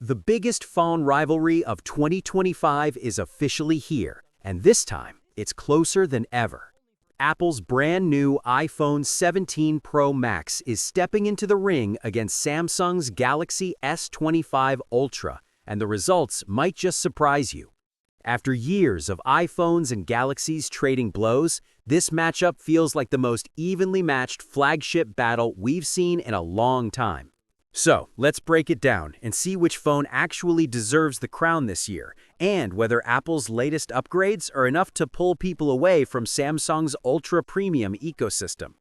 The biggest phone rivalry of 2025 is officially here, and this time, it's closer than ever. Apple's brand new iPhone 17 Pro Max is stepping into the ring against Samsung's Galaxy S25 Ultra, and the results might just surprise you. After years of iPhones and Galaxies trading blows, this matchup feels like the most evenly matched flagship battle we've seen in a long time. So, let's break it down and see which phone actually deserves the crown this year, and whether Apple's latest upgrades are enough to pull people away from Samsung's ultra-premium ecosystem.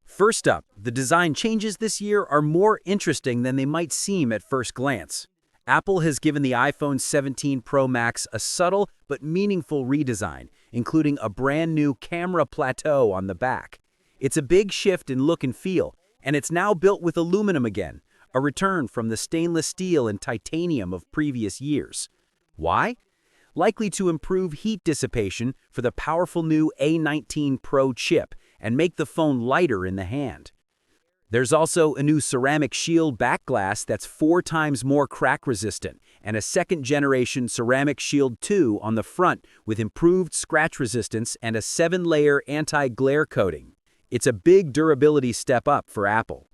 First up, the design changes this year are more interesting than they might seem at first glance. Apple has given the iPhone 17 Pro Max a subtle but meaningful redesign, including a brand new camera plateau on the back. It's a big shift in look and feel, and it's now built with aluminum again, a return from the stainless steel and titanium of previous years. Why? Likely to improve heat dissipation for the powerful new A19 Pro chip and make the phone lighter in the hand. There's also a new ceramic shield back glass that's 4 times more crack-resistant and a second-generation Ceramic Shield 2 on the front with improved scratch resistance and a 7-layer anti-glare coating. It's a big durability step up for Apple.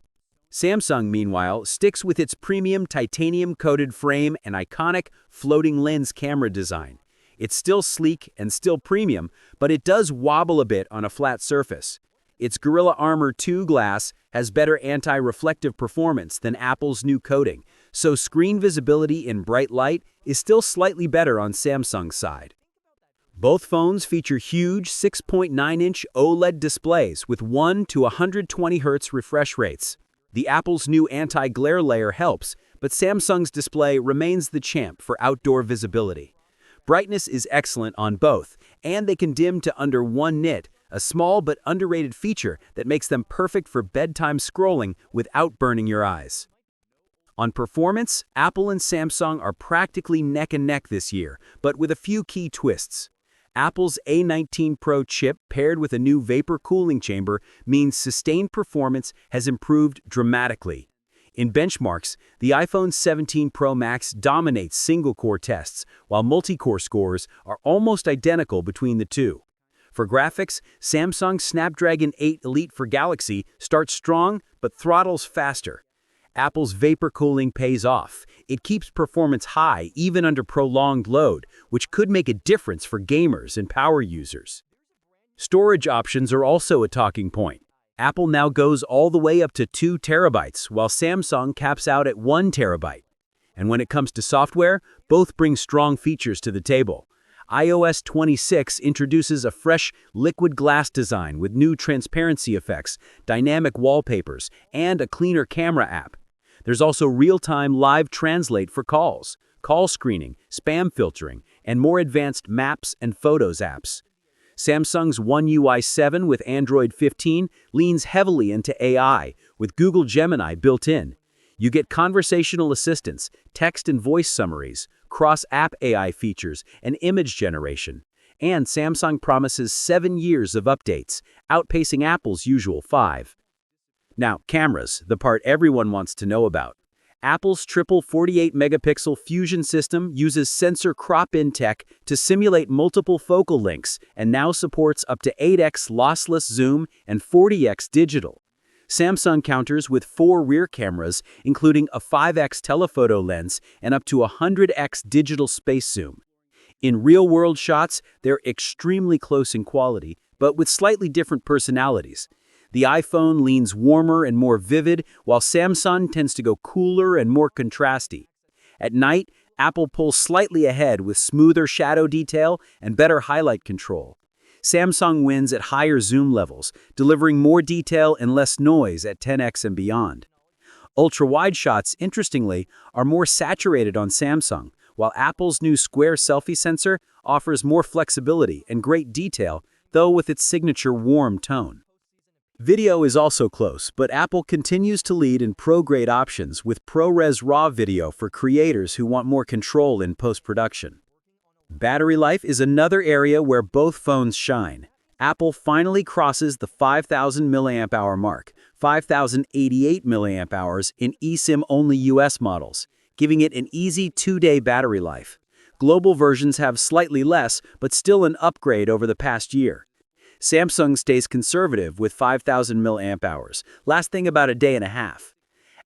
Samsung, meanwhile, sticks with its premium titanium-coated frame and iconic floating lens camera design. It's still sleek and still premium, but it does wobble a bit on a flat surface. Its Gorilla Armor 2 glass has better anti-reflective performance than Apple's new coating, so screen visibility in bright light is still slightly better on Samsung's side. Both phones feature huge 6.9-inch OLED displays with 1 to 120 Hz refresh rates. The Apple's new anti-glare layer helps, but Samsung's display remains the champ for outdoor visibility. Brightness is excellent on both, and they can dim to under 1 nit, a small but underrated feature that makes them perfect for bedtime scrolling without burning your eyes. On performance, Apple and Samsung are practically neck and neck this year, but with a few key twists. Apple's A19 Pro chip paired with a new vapor cooling chamber means sustained performance has improved dramatically. In benchmarks, the iPhone 17 Pro Max dominates single-core tests, while multi-core scores are almost identical between the two. For graphics, Samsung's Snapdragon 8 Elite for Galaxy starts strong but throttles faster. Apple's vapor cooling pays off. It keeps performance high even under prolonged load, which could make a difference for gamers and power users. Storage options are also a talking point. Apple now goes all the way up to 2 terabytes, while Samsung caps out at 1 terabyte. And when it comes to software, both bring strong features to the table. iOS 26 introduces a fresh liquid glass design with new transparency effects, dynamic wallpapers, and a cleaner camera app. There's also real-time live translate for calls, call screening, spam filtering, and more advanced Maps and Photos apps. Samsung's One UI 7 with Android 15 leans heavily into AI, with Google Gemini built in. You get conversational assistance, text and voice summaries, cross-app AI features, and image generation. And Samsung promises 7 years of updates, outpacing Apple's usual 5. Now, cameras, the part everyone wants to know about. Apple's triple 48-megapixel Fusion system uses sensor crop-in tech to simulate multiple focal lengths and now supports up to 8x lossless zoom and 40x digital. Samsung counters with 4 rear cameras, including a 5x telephoto lens and up to 100x digital space zoom. In real-world shots, they're extremely close in quality, but with slightly different personalities. The iPhone leans warmer and more vivid, while Samsung tends to go cooler and more contrasty. At night, Apple pulls slightly ahead with smoother shadow detail and better highlight control. Samsung wins at higher zoom levels, delivering more detail and less noise at 10x and beyond. Ultra-wide shots, interestingly, are more saturated on Samsung, while Apple's new square selfie sensor offers more flexibility and great detail, though with its signature warm tone. Video is also close, but Apple continues to lead in pro-grade options with ProRes RAW video for creators who want more control in post-production. Battery life is another area where both phones shine. Apple finally crosses the 5,000 mAh mark, 5,088 mAh in eSIM-only US models, giving it an easy 2-day battery life. Global versions have slightly less, but still an upgrade over the past year. Samsung stays conservative with 5,000 mAh, lasting about a day and a half.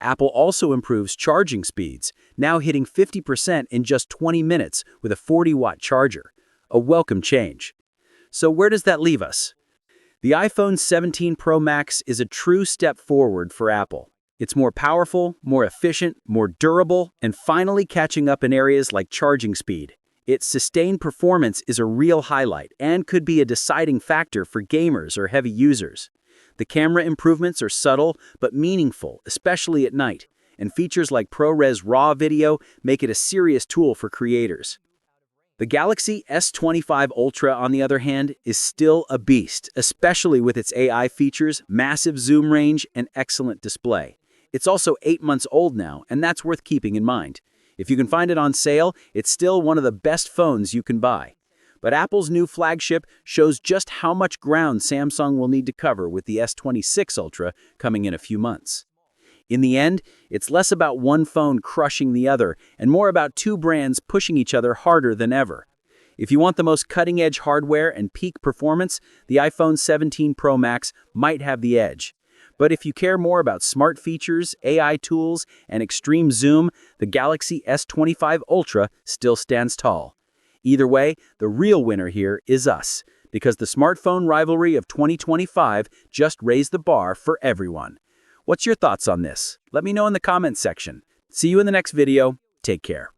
Apple also improves charging speeds, now hitting 50% in just 20 minutes with a 40-watt charger. A welcome change. So where does that leave us? The iPhone 17 Pro Max is a true step forward for Apple. It's more powerful, more efficient, more durable, and finally catching up in areas like charging speed. Its sustained performance is a real highlight and could be a deciding factor for gamers or heavy users. The camera improvements are subtle but meaningful, especially at night, and features like ProRes RAW video make it a serious tool for creators. The Galaxy S25 Ultra, on the other hand, is still a beast, especially with its AI features, massive zoom range, and excellent display. It's also 8 months old now, and that's worth keeping in mind. If you can find it on sale, it's still one of the best phones you can buy. But Apple's new flagship shows just how much ground Samsung will need to cover with the S26 Ultra coming in a few months. In the end, it's less about one phone crushing the other and more about two brands pushing each other harder than ever. If you want the most cutting-edge hardware and peak performance, the iPhone 17 Pro Max might have the edge. But if you care more about smart features, AI tools, and extreme zoom, the Galaxy S25 Ultra still stands tall. Either way, the real winner here is us, because the smartphone rivalry of 2025 just raised the bar for everyone. What's your thoughts on this? Let me know in the comments section. See you in the next video. Take care.